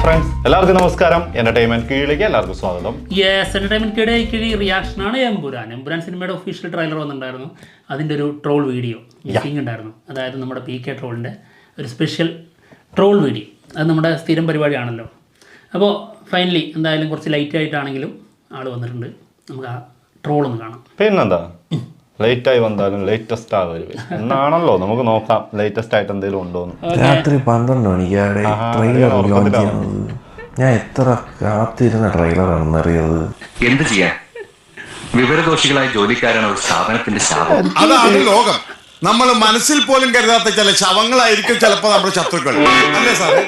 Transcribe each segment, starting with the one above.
Friends, എല്ലാവർക്കും നമസ്കാരം. Entertainment കീഴിലേക്ക് എല്ലാവർക്കും സ്വാഗതം. എന്റർടൈൻമെന്റ് കീഴി റിയാക്ഷനാണ് എമ്പുരാൻ സിനിമയുടെ ഒഫീഷ്യൽ ട്രെയിലർ വന്നിട്ടുണ്ടായിരുന്നു. അതിൻ്റെ ഒരു ട്രോൾ വീഡിയോ മിസ്സിംഗ് ഉണ്ടായിരുന്നു. അതായത് നമ്മുടെ PK ട്രോളിൻ്റെ ഒരു സ്പെഷ്യൽ ട്രോൾ വീഡിയോ. അത് നമ്മുടെ സ്ഥിരം പരിപാടിയാണല്ലോ. അപ്പോൾ ഫൈനലി എന്തായാലും കുറച്ച് ലൈറ്റ് ആയിട്ടാണെങ്കിലും ആൾ വന്നിട്ടുണ്ട്. നമുക്ക് ആ ട്രോൾ ഒന്ന് കാണാം. പിന്നെന്താ, ലേറ്റ് ആയി വന്നാലും ലേറ്റസ്റ്റ് ആവരുത് എന്നാണല്ലോ. നമുക്ക് നോക്കാം ലേറ്റസ്റ്റ് ആയിട്ട് എന്തെങ്കിലും ഉണ്ടോന്ന്. രാത്രി 12 മണിക്കാടെ ട്രെയിലർ ലോഞ്ച് ചെയ്യുന്നത്. ഞാൻ എത്ര കാത്തിരുന്ന ട്രെയിലറാണെന്ന് അറിയത്. എന്ത് ചെയ്യാൻ, വിവരദോഷികളായ ജോലിക്കാരാണ് ഒരു സ്ഥാപനത്തിന്റെ ശാപം. അതാണ് ലോകം. നമ്മൾ മനസ്സിൽ പോലും കരുതാത്ത ചില ശവങ്ങളായിരിക്കും ചിലപ്പോ നമ്മുടെ ശത്രുക്കൾ, അല്ലേ സാറേ?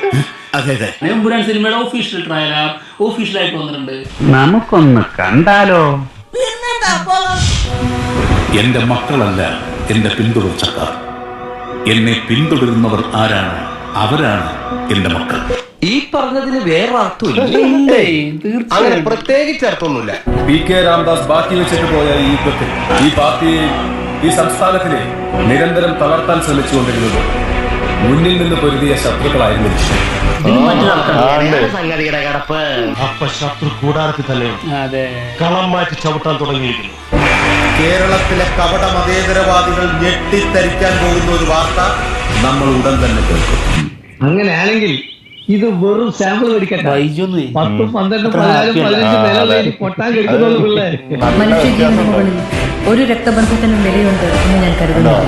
അതെ അതെ. എമ്പുരാൻ സിനിമയുടെ ഒഫീഷ്യൽ ട്രെയിലർ ഒഫീഷ്യലായിട്ട് വന്നിട്ടുണ്ട്. നമുക്കൊന്ന് കണ്ടാലോ? എന്റെ മക്കളല്ല എന്റെ പിന്തുടർച്ചക്കാർ. എന്നെ പിന്തുടരുന്നവർ ആരാണ്? അവരാണ് എന്റെ മക്കൾ. ഈ പറഞ്ഞതിന് വേറെ അർത്ഥമില്ല, അങ്ങനെ പ്രത്യേകിച്ച് അർത്ഥമൊന്നുമില്ല. PK രാംദാസ് ബാക്കി വെച്ചിട്ട് പോയ ഈ യുദ്ധത്തിൽ ഈ പാർട്ടിയെ, ഈ സംസ്ഥാനത്തിനെ നിരന്തരം തളർത്താൻ ശ്രമിച്ചുകൊണ്ടിരുന്നത് മുന്നിൽ നിന്ന് പൊരുതിയ ശത്രുക്കളായിരുന്നു. സംഗതിയുടെ കിടപ്പ് അപ്പൊ ശത്രു കൂടാരത്തിൽ തന്നെ കളം മാറ്റി ചവിട്ടാൻ തുടങ്ങിയിരിക്കുന്നു. കേരളത്തിലെ കപട മതേതരവാദികൾ ഞെട്ടിത്തരിക്കാൻ പോകുന്ന ഒരു വാർത്ത നമ്മൾ ഉടൻ തന്നെ കേൾക്കും. അങ്ങനെയാണെങ്കിൽ ഇത് വെറും സാമ്പിൾ മേടിക്കട്ടെ. 10, 12, 14, 15 നില പൊട്ടാൻ കഴിക്കുന്നത് പിള്ളേ. മനുഷ്യജീവന് മുകളിൽ ഒരു രക്തബന്ധത്തിനും വിലയുണ്ട് എന്ന് ഞാൻ കരുതുന്നില്ല.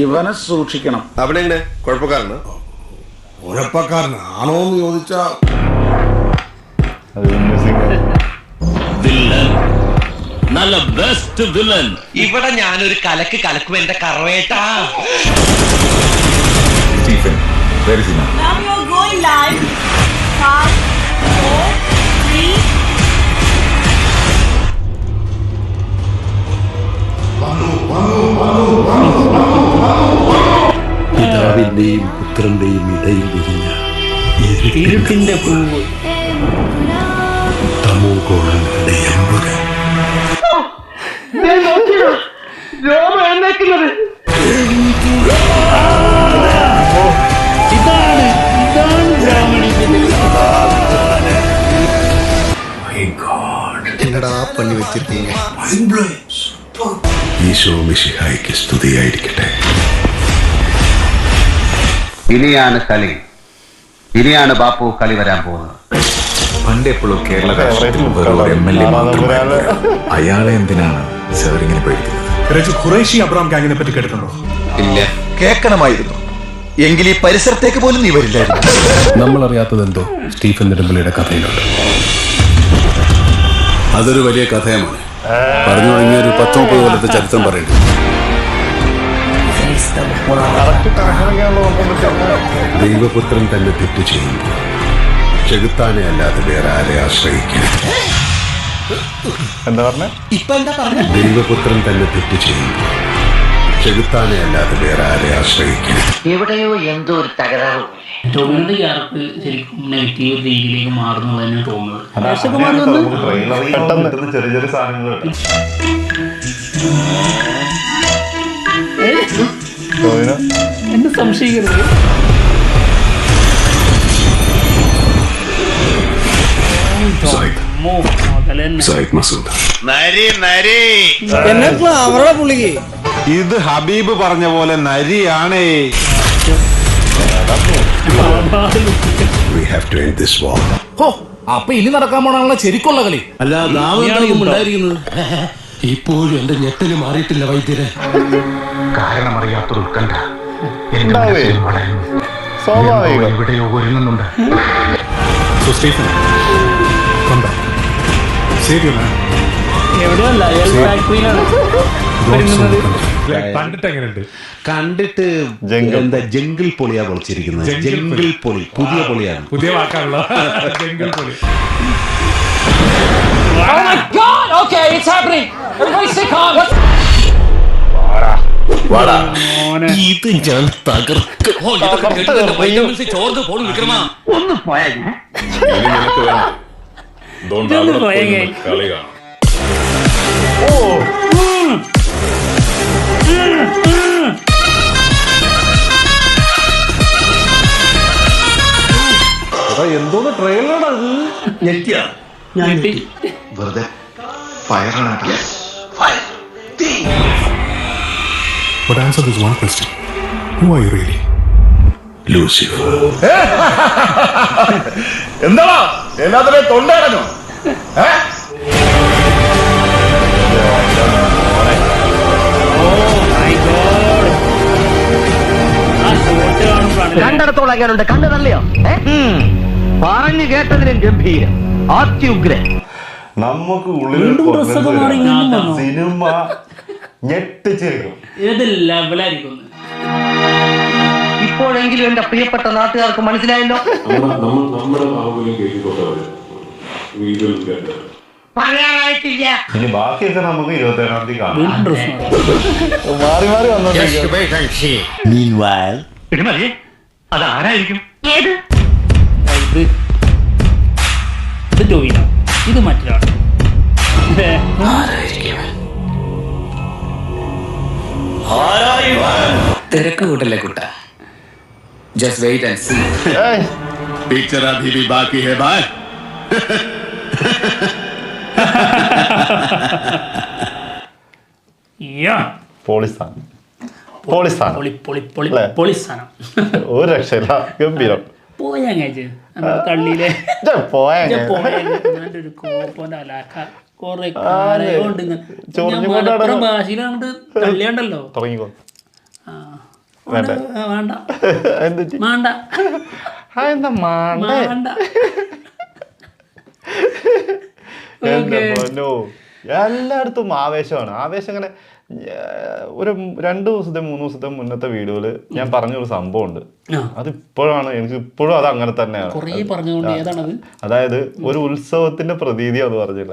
ഇവനെ സൂക്ഷിക്കണം. അവിടെ എങ്ങനെ കുഴപ്പക്കാരന് കുഴപ്പക്കാരനാണോന്ന് ചോദിച്ചാ നല്ല ബെസ്റ്റ് വില്ലൻ. ഇവിടെ ഞാനൊരു കലക്കും എന്റെ കറവേട്ടാ. Now you are going live. 5, 4, 3. പിതാവിന്റെയും പുത്രന്റെയും ഇടയിൽ വിരിഞ്ഞ ഇരുട്ടിന്റെ പൂവ്. തമോഗോളങ്ങളുടെ എമ്പുരാൻ. എന്നടാ പണി വെച്ചിരിക്കീங்க. ഈശോ മിശിഹായ്ക്ക് സ്തുതിയായിരിക്കട്ടെ. ഇനിയാണ് കളി, ഇനിയാണ് ബാപ്പു കളി വരാൻ പോകുന്നത്. പണ്ടെപ്പോഴും കേരള MLA മാത്രമായിരുന്നു. അയാളെ എന്തിനാണ് സാർ ഇങ്ങനെ പേടിക്കുന്നത്? ഖുറൈശി അബ്രാം ഗാങ്ങിനെ പറ്റി കേട്ടിട്ടുണ്ടോ? ഇല്ല, കേൾക്കണമായിരുന്നു. എങ്കിൽ ഈ പരിസരത്തേക്ക് പോലും നീ വരില്ലായിരുന്നു. നമ്മൾ അറിയാത്തതെന്തോ സ്റ്റീഫൻ നെടുമ്പള്ളിയുടെ കഥയിലുണ്ട്. അതൊരു വലിയ കഥയമാണ്. പറഞ്ഞു തുടങ്ങിയ ഒരു 10-30 കൊല്ലത്തെ ചരിത്രം പറയുന്നത്. ദൈവപുത്രൻ തന്നെ തെറ്റ് ചെയ്യുമ്പോൾ ചെകുത്താനെ അല്ലാതെ വേറെ ആരെ ആശ്രയിക്കണം? എന്താ പറഞ്ഞ? ദൈവപുത്രൻ തന്നെ തെറ്റ് ചെയ്യുമ്പോൾ ചെകുത്താനെ അല്ലാതെ വേറെ ആരെ ആശ്രയിക്കണം? എവിടെയോ എന്തോ ഒരു തകരാറ്. ടോമിയുടെ ക്യാരക്ടർ ശരിക്കും നെഗറ്റീവ് രീതിയിലേക്ക് മാറുന്നു തന്നെ തോന്നുന്നത്. പെട്ടെന്ന് ചെറിയ ചെറിയ സാധനങ്ങൾ എന്നെ സംശയിക്കരുത്. ഇത് ഹബീബ് പറഞ്ഞ പോലെ നരിയാണേ. അപ്പൊ ഇനി നടക്കാൻ പോണാണല്ലോ ശരിക്കുള്ള കളി. അല്ല, ഉണ്ടായിരിക്കുന്നത് ഇപ്പോഴും എന്റെ ഞെട്ടല് മാറിയിട്ടില്ല വൈദ്യരെ. കാരണമറിയാത്തൊരു ഉത്കണ്ഠ സ്വാഭാവികം. എവിടെയോ ഒരുങ്ങുന്നുണ്ട്. എവിടെയല്ല, ഫാക്ടറിയിലാണ്. കണ്ടിട്ട് എങ്ങനെയുണ്ട്? കണ്ടിട്ട് എന്താ ജംഗിൾ പൊളിയാ പൊളിച്ചിരിക്കുന്നത്. ജംഗിൾ പൊളി പുതിയ പൊളിയാണ്. പുതിയ വാക്കാണല്ലോ ജംഗിൾ പൊളി. ഇത് ഞാൻ തകർക്കും. ഒന്ന് പോയാ കളി കാണാം. എന്തോന്ന് ട്രെയിലറാണ് അത്? ഞെട്ടി. വെറുതെ ഫയറാണ്. But answer this one question. Who are you really? Lucifer. എന്താ എല്ലാത്തിനെയും തൊണ്ടടഞ്ഞോ? രണ്ടിടത്തോളം എങ്ങനെയുണ്ട്? കണ്ണു തള്ളിയോ? പറഞ്ഞു കേട്ടതിനും ഗംഭീരം, അത്യുഗ്രൻ. നമുക്ക് ഉള്ളിൽ വീണ്ടും ഡ്രസ്സൊക്കെ മാറി വീണ്ടും വന്നോ? സിനിമ ഞെട്ടിച്ചിരിക്കും. ഏത് ലെവലായിരിക്കും? ഇപ്പോഴെങ്കിലും എന്റെ പ്രിയപ്പെട്ട നാട്ടുകാർക്ക് മനസ്സിലായല്ലോ. പറയാനായിട്ടില്ല. ഇനി ബാക്കിയൊക്കെ നമുക്ക് 27-ാം തീയതി കാണാം. വീണ്ടും ഡ്രസ് മാറി മാറി വന്നു. അതാരായിരിക്കും? ഇത് ടോവിനോ, ഇത് മറ്റൊരാൾ. തിരക്ക് കൂട്ടല്ലേ കുട്ട. Just wait and see. Picture അഭി ഭി ബാക്കി ഹൈ ഭായ്. പോളിസ്ഥാനം പൊളിസ്ഥാനം. ഒരു രക്ഷയില്ല, ഗംഭീരം. പോയാ തള്ളിയിലെ ഒരു കോപ്പോന്റെ അലാക്ക കൊറേ കാലം ഭാഷയിലങ്ങോട്ട് തള്ളിയുണ്ടല്ലോ. തുടങ്ങിക്കോ. വേണ്ട വേണ്ട വേണ്ട. എല്ലായിടത്തും ആവേശമാണ്. ആവേശം ഇങ്ങനെ ഒരു 2 ദിവസത്തെ 3 ദിവസത്തെ മുന്നത്തെ വീഡിയോയില് ഞാൻ പറഞ്ഞൊരു സംഭവം ഉണ്ട്. അതിപ്പോഴാണ് എനിക്ക് ഇപ്പോഴും അത് അങ്ങനെ തന്നെയാണ്. അതായത് ഒരു ഉത്സവത്തിന്റെ പ്രതീതി അത് പറഞ്ഞില്ല,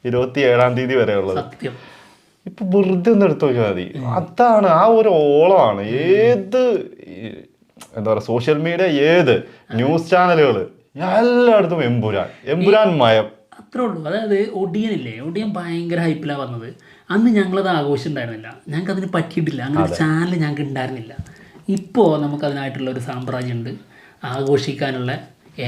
27-ാം തീയതി വരെ ഉള്ളത്. ഇപ്പൊ വെറുതെ ഒന്ന് എടുത്തു നോക്കിയാൽ മതി. അതാണ് ആ ഒരു ഓളമാണ്. ഏത് എന്താ പറയാ സോഷ്യൽ മീഡിയ, ഏത് ന്യൂസ് ചാനലുകള്, എല്ലായിടത്തും എമ്പുരാൻ മയം. അത്രേ ഉള്ളൂ. അതായത് ഒടിയനില്ലേ, ഒടിയൻ ഭയങ്കര ഹൈപ്പിലാണ് വന്നത്. അന്ന് ഞങ്ങളത് ആഘോഷിച്ചിട്ടുണ്ടായിരുന്നില്ല, ഞങ്ങൾക്ക് അതിന് പറ്റിയിട്ടില്ല, അങ്ങനെ ഒരു ചാനൽ ഞങ്ങൾക്ക് ഉണ്ടായിരുന്നില്ല. ഇപ്പോൾ നമുക്കതിനായിട്ടുള്ള ഒരു സാമ്രാജ്യമുണ്ട്, ആഘോഷിക്കാനുള്ള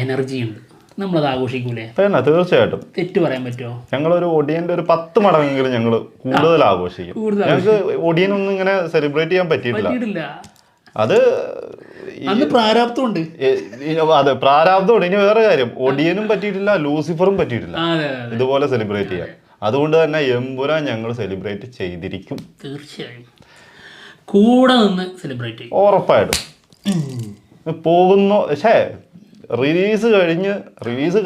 എനർജി ഉണ്ട്. നമ്മളത് ആഘോഷിക്കൂലേ? തീർച്ചയായിട്ടും. തെറ്റ് പറയാൻ പറ്റുമോ? ഞങ്ങളൊരു ഒടിയന്റെ ഒരു 10 മടങ്ങെങ്കിലും ഞങ്ങൾ കൂടുതൽ ആഘോഷിക്കും. ഞങ്ങൾക്ക് ഒടിയനൊന്നും ഇങ്ങനെ സെലിബ്രേറ്റ് ചെയ്യാൻ പറ്റിയിട്ടില്ല. അത് പ്രാരാബ്ദമുണ്ട്. അതെ, പ്രാരാബ്ദമുണ്ട്. ഇനി വേറെ കാര്യം, ഒടിയനും പറ്റിയിട്ടില്ല, ലൂസിഫറും പറ്റിയിട്ടില്ല ഇതുപോലെ സെലിബ്രേറ്റ് ചെയ്യാൻ. അതുകൊണ്ട് തന്നെ എമ്പുരാൻ ഞങ്ങൾ സെലിബ്രേറ്റ് ചെയ്തിരിക്കും. തീർച്ചയായും കൂടെ നിന്ന് സെലിബ്രേറ്റ് ചെയ്യും, ഉറപ്പായിട്ടും. പോകുന്നു. പക്ഷേ റിലീസ്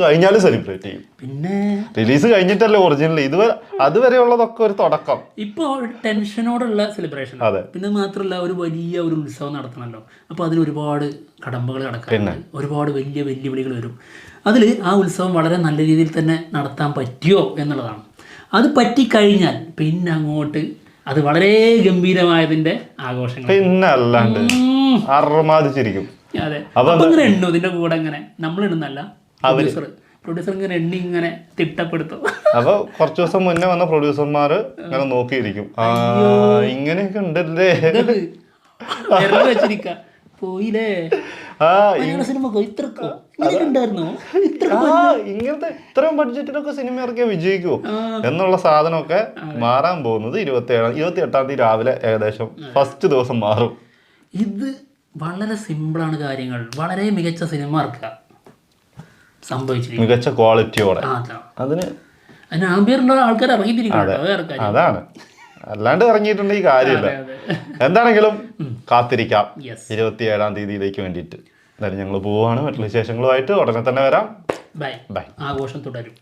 കഴിഞ്ഞാലും സെലിബ്രേറ്റ് ചെയ്യും. പിന്നെ റിലീസ് കഴിഞ്ഞിട്ടല്ലേ ഒറിജിനൽ. അതുവരെയുള്ളതൊക്കെ ഒരു തുടക്കം. ഇപ്പോൾ ടെൻഷനോടുള്ള സെലിബ്രേഷൻ. അതെ. പിന്നെ മാത്രമല്ല, ഒരു വലിയ ഒരു ഉത്സവം നടത്തണമല്ലോ. അപ്പോൾ അതിന് ഒരുപാട് കടമ്പകൾ കടക്കാൻ, ഒരുപാട് വലിയ വെല്ലുവിളികൾ വരും. അതിൽ ആ ഉത്സവം വളരെ നല്ല രീതിയിൽ തന്നെ നടത്താൻ പറ്റിയോ എന്നുള്ളതാണ്. അത് പറ്റിക്കഴിഞ്ഞാൽ പിന്നെ അങ്ങോട്ട് അത് വളരെ ഗംഭീരമായതിന്റെ ആഘോഷങ്ങൾ. പിന്നെ അല്ലാണ്ട് അർമാദിച്ചിരിക്കും. അതെ. അപ്പൊ ഇങ്ങനെ എണ്ണു ഇതിന്റെ കൂടെ ഇങ്ങനെ നമ്മൾ ഇടുന്നല്ല, പ്രൊഡ്യൂസർ ഇങ്ങനെ എണ്ണി ഇങ്ങനെ തിട്ടപ്പെടുത്തും. അപ്പൊ കുറച്ചു ദിവസം മുന്നേ വന്ന പ്രൊഡ്യൂസർമാര് ഇങ്ങനെ നോക്കിയിരിക്കും, ഇങ്ങനെയൊക്കെ ഉണ്ടല്ലേ വെച്ചിരിക്ക പോയില്ലേ സിനിമ ഇങ്ങനത്തെ ഇത്രയും ബഡ്ജറ്റിലൊക്കെ സിനിമ ഇറക്കിയാൽ വിജയിക്കുമോ എന്നുള്ള സാധനമൊക്കെ മാറാൻ പോകുന്നത് 28-ാം തീയതി രാവിലെ ഏകദേശം ഫസ്റ്റ് ദിവസം മാറും. ഇത് വളരെ സിമ്പിളാണ് കാര്യങ്ങൾ. വളരെ മികച്ച സിനിമ ഇറക്കുക, സംഭവിച്ചിരിക്കും മികച്ച ക്വാളിറ്റിയോടെ. അതിന് ആംബിയറുള്ള ആൾക്കാർ ഇറങ്ങിത്തിരിക്കും. അതാണ്, അല്ലാണ്ട് ഇറങ്ങിയിട്ടുണ്ട് ഈ കാര്യമില്ല. എന്താണെങ്കിലും കാത്തിരിക്കാം 27-ാം തീയതിയിലേക്ക് വേണ്ടിയിട്ട്. എന്തായാലും ഞങ്ങൾ പോവാണ്. മറ്റുള്ള വിശേഷങ്ങളുമായിട്ട് ഉടനെ തന്നെ വരാം. ബൈ. ആഘോഷം തുടരും.